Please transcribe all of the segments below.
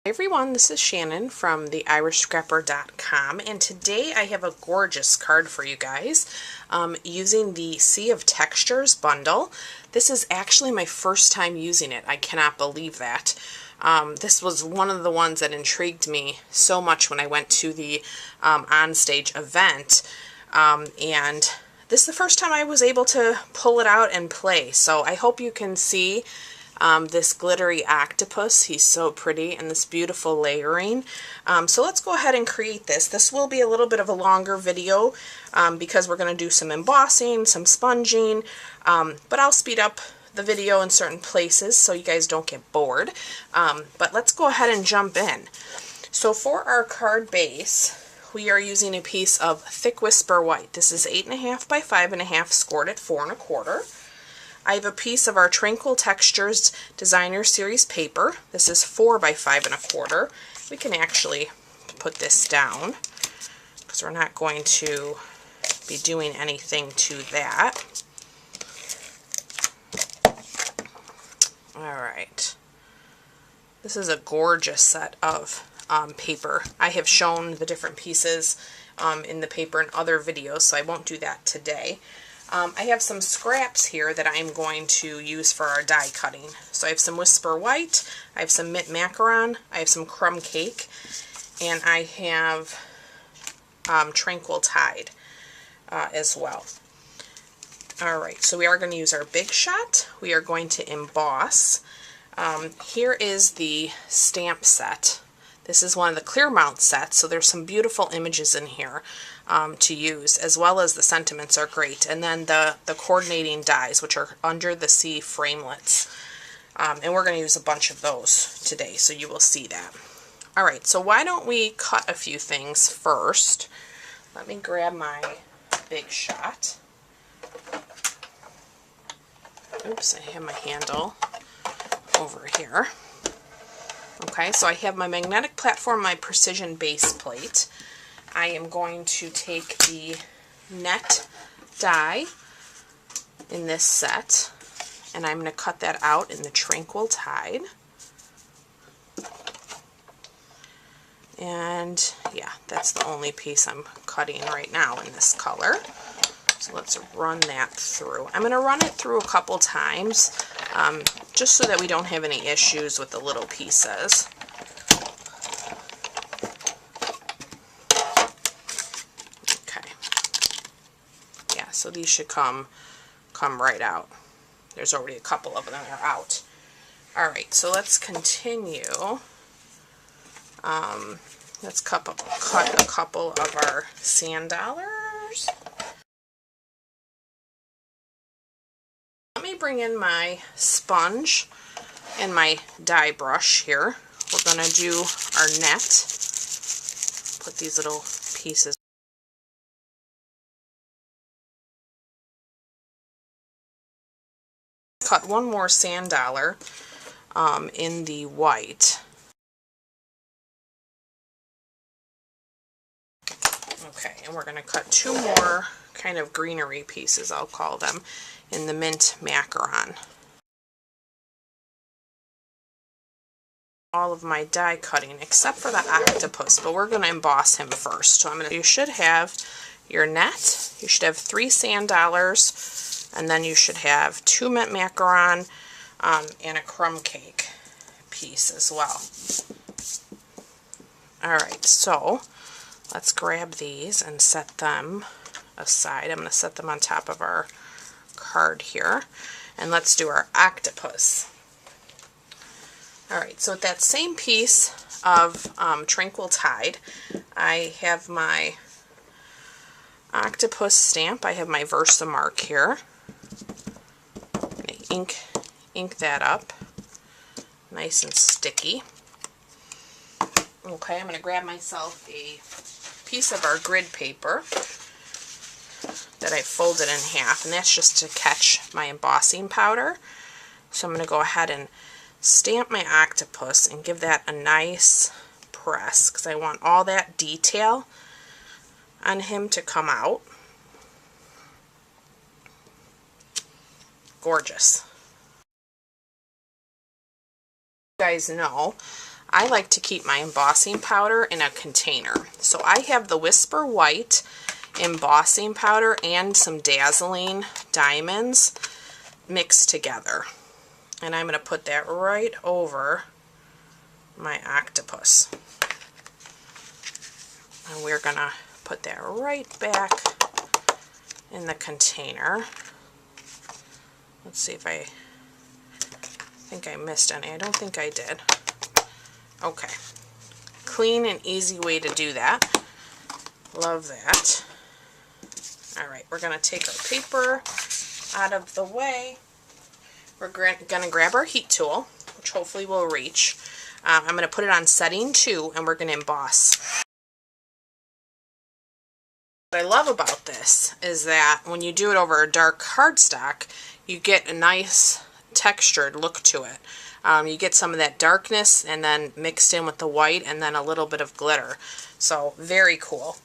Hey everyone, this is Shannon from theirishscrapper.com, and today I have a gorgeous card for you guys using the Sea of Textures bundle. This is actually my first time using it. I cannot believe that. This was one of the ones that intrigued me so much when I went to the onstage event, and this is the first time I was able to pull it out and play, so I hope you can see this glittery octopus. He's so pretty, and this beautiful layering. So let's go ahead and create this. This will be a little bit of a longer video because we're going to do some embossing, some sponging, but I'll speed up the video in certain places so you guys don't get bored. But let's go ahead and jump in. So for our card base, we are using a piece of Thick Whisper White. This is 8.5 by 5.5, scored at 4.25. I have a piece of our Tranquil Textures Designer Series paper. This is 4 by 5.25. We can actually put this down because we're not going to be doing anything to that. Alright. This is a gorgeous set of paper. I have shown the different pieces in the paper in other videos, so I won't do that today. I have some scraps here that I'm going to use for our die cutting. So I have some Whisper White, I have some Mint Macaron, I have some Crumb Cake, and I have Tranquil Tide as well. Alright, so we are going to use our Big Shot. We are going to emboss. Here is the stamp set. This is one of the clear mount sets, so there's some beautiful images in here to use, as well as the sentiments are great. And then the coordinating dies, which are Under the Sea framelets. And we're going to use a bunch of those today, so you will see that. Alright, so why don't we cut a few things first. Let me grab my Big Shot. Oops, I have my handle over here. Okay, so I have my magnetic platform, my precision base plate. I am going to take the net die in this set, and I'm going to cut that out in the Tranquil Tide. And yeah, that's the only piece I'm cutting right now in this color. So let's run that through. I'm going to run it through a couple times just so that we don't have any issues with the little pieces. Okay. Yeah, so these should come right out. There's already a couple of them that are out. Alright, so let's continue. Let's cut a couple of our sand dollars. Let me bring in my sponge and my die brush here. We're going to do our net. Put these little pieces. Cut one more sand dollar in the white. Okay, and we're going to cut two more kind of greenery pieces, I'll call them, in the Mint Macaron. All of my die cutting except for the octopus, but we're going to emboss him first. So you should have your net, you should have 3 sand dollars, and then you should have 2 Mint Macaron and a Crumb Cake piece as well. Alright, so let's grab these and set them aside. I'm going to set them on top of our card here, and let's do our octopus. Alright, so with that same piece of Tranquil Tide, I have my octopus stamp. I have my Versamark here. I'm going to ink that up nice and sticky. Okay, I'm going to grab myself a piece of our grid paper that I folded in half, and that's just to catch my embossing powder. So I'm going to go ahead and stamp my octopus and give that a nice press because I want all that detail on him to come out. Gorgeous. You guys know I like to keep my embossing powder in a container. So I have the Whisper White embossing powder and some Dazzling Diamonds mixed together. And I'm going to put that right over my octopus. And we're going to put that right back in the container. Let's see if I think I missed any. I don't think I did. Okay. Clean and easy way to do that. Love that. Alright, we're going to take our paper out of the way. We're going to grab our heat tool, which hopefully will reach. I'm going to put it on setting 2 and we're going to emboss. What I love about this is that when you do it over a dark cardstock, you get a nice textured look to it. You get some of that darkness and then mixed in with the white and then a little bit of glitter. So very cool.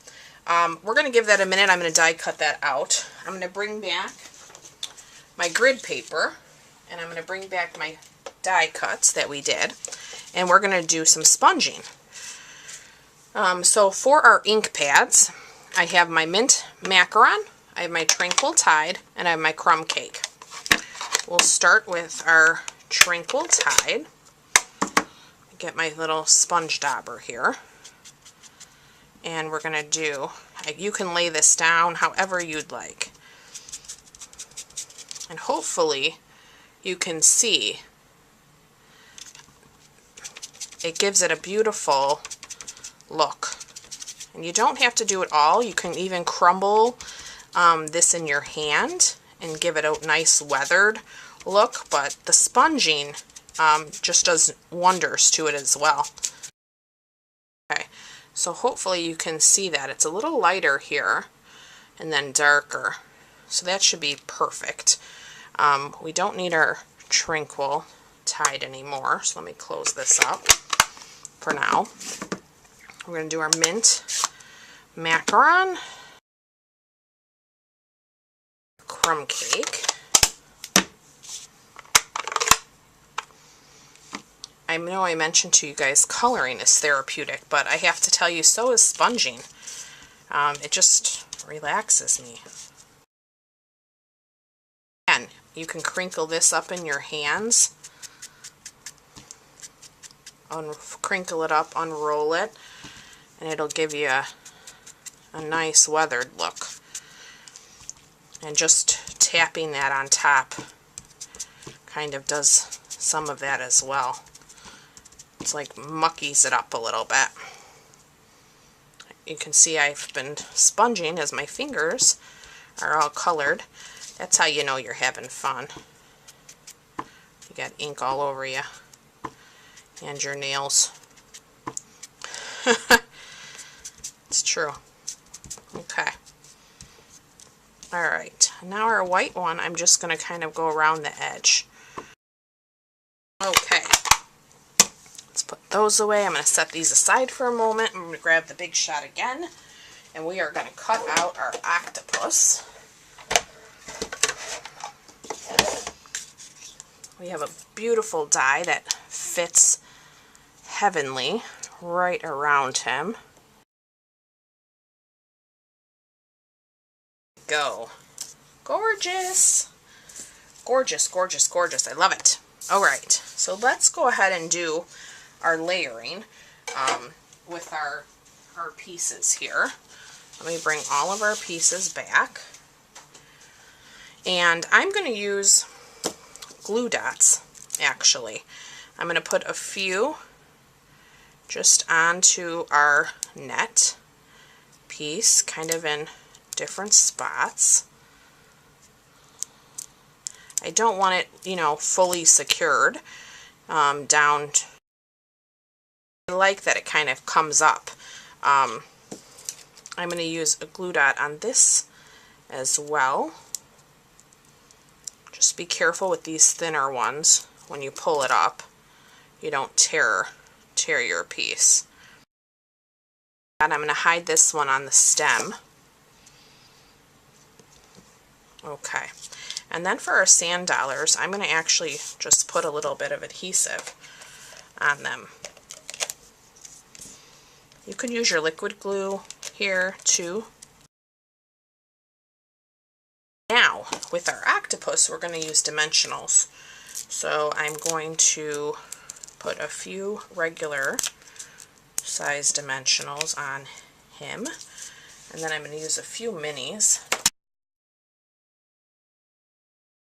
We're going to give that a minute. I'm going to die cut that out. I'm going to bring back my grid paper and I'm going to bring back my die cuts that we did. And we're going to do some sponging. So for our ink pads, I have my mint macaron, I have my Tranquil Tide, and I have my crumb cake. We'll start with our Tranquil Tide. Get my little sponge dauber here. And we're going to do, you can lay this down however you'd like. And hopefully you can see it gives it a beautiful look. And you don't have to do it all. You can even crumble this in your hand and give it a nice weathered look, but the sponging just does wonders to it as well. Okay, so hopefully you can see that. It's a little lighter here and then darker. So that should be perfect. We don't need our Tranquil Tide anymore, so let me close this up for now. We're going to do our mint macaron, crumb cake. I know I mentioned to you guys coloring is therapeutic, but I have to tell you, so is sponging. It just relaxes me. And you can crinkle this up in your hands, crinkle it up, unroll it, and it'll give you a nice weathered look. And just tapping that on top kind of does some of that as well. It's like muckies it up a little bit. You can see I've been sponging as my fingers are all colored. That's how you know you're having fun. You got ink all over you and your nails. It's true. Okay. Alright, now our white one, I'm just going to kind of go around the edge. Okay. Let's put those away. I'm going to set these aside for a moment. I'm going to grab the Big Shot again, and we are going to cut out our octopus. We have a beautiful die that fits heavenly right around him. Go. Gorgeous. Gorgeous, gorgeous, gorgeous. I love it. Alright, so let's go ahead and do our layering with our pieces here. Let me bring all of our pieces back. And I'm going to use glue dots, actually. I'm going to put a few just onto our net piece, kind of in different spots. I don't want it, you know, fully secured down. I like that it kind of comes up. I'm going to use a glue dot on this as well. Just be careful with these thinner ones when you pull it up. You don't tear your piece. And I'm going to hide this one on the stem. Okay. And then for our sand dollars, I'm going to actually just put a little bit of adhesive on them. You could use your liquid glue here too. Now, with our octopus, we're going to use dimensionals. So I'm going to put a few regular size dimensionals on him, and then I'm going to use a few minis.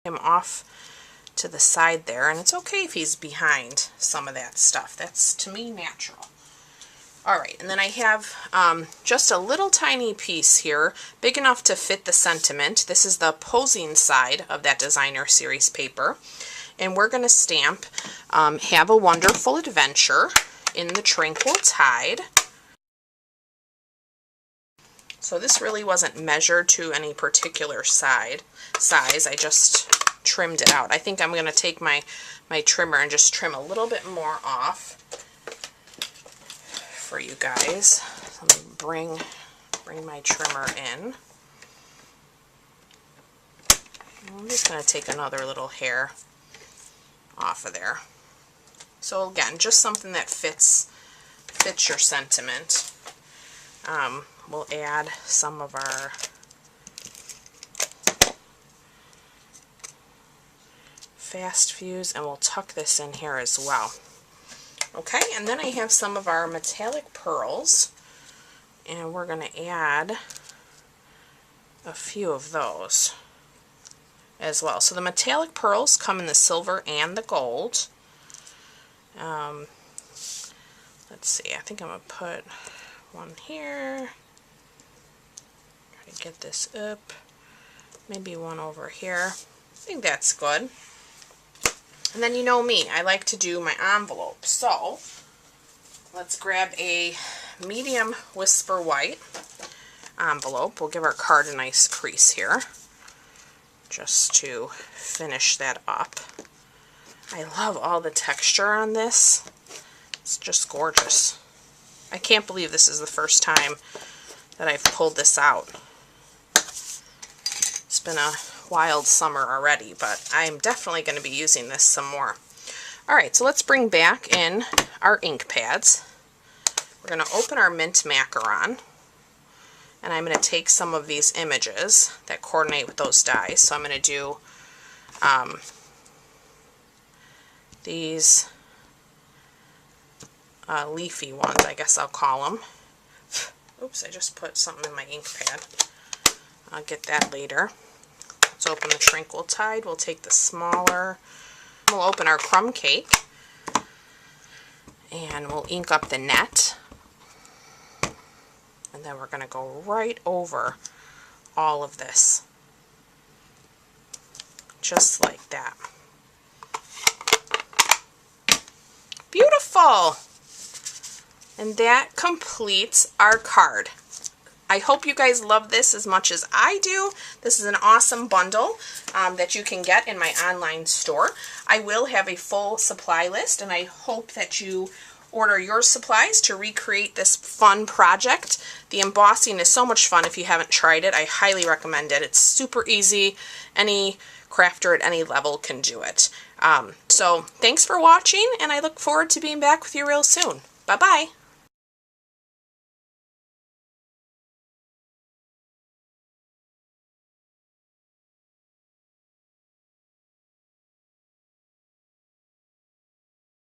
Him off to the side there, and it's okay if he's behind some of that stuff. That's, to me, natural. Alright, and then I have just a little tiny piece here, big enough to fit the sentiment. This is the posing side of that designer series paper. And we're going to stamp Have a Wonderful Adventure in the Tranquil Tide. So this really wasn't measured to any particular size. I just trimmed it out. I think I'm going to take my trimmer and just trim a little bit more off for you guys. Let me bring my trimmer in. I'm just going to take another little hair off of there. So again, just something that fits your sentiment. We'll add some of our fast fuse, and we'll tuck this in here as well. Okay, and then I have some of our metallic pearls, and we're going to add a few of those as well. So the metallic pearls come in the silver and the gold. Let's see, I think I'm going to put one here. Try to get this up. Maybe one over here. I think that's good. And then you know me, I like to do my envelope. So let's grab a medium Whisper White envelope. We'll give our card a nice crease here, just to finish that up. I love all the texture on this. It's just gorgeous. I can't believe this is the first time that I've pulled this out. It's been a wild summer already, but I'm definitely going to be using this some more. Alright, so let's bring back in our ink pads. We're going to open our mint macaron, and I'm going to take some of these images that coordinate with those dies. So I'm going to do these leafy ones, I guess I'll call them. Oops, I just put something in my ink pad. I'll get that later. Let's open the Tranquil Tide. We'll take the smaller. We'll open our crumb cake, and we'll ink up the net. And then we're going to go right over all of this. Just like that. Beautiful! And that completes our card. I hope you guys love this as much as I do. This is an awesome bundle that you can get in my online store. I will have a full supply list, and I hope that you order your supplies to recreate this fun project. The embossing is so much fun. If you haven't tried it, I highly recommend it. It's super easy. Any crafter at any level can do it. So thanks for watching, and I look forward to being back with you real soon. Bye-bye.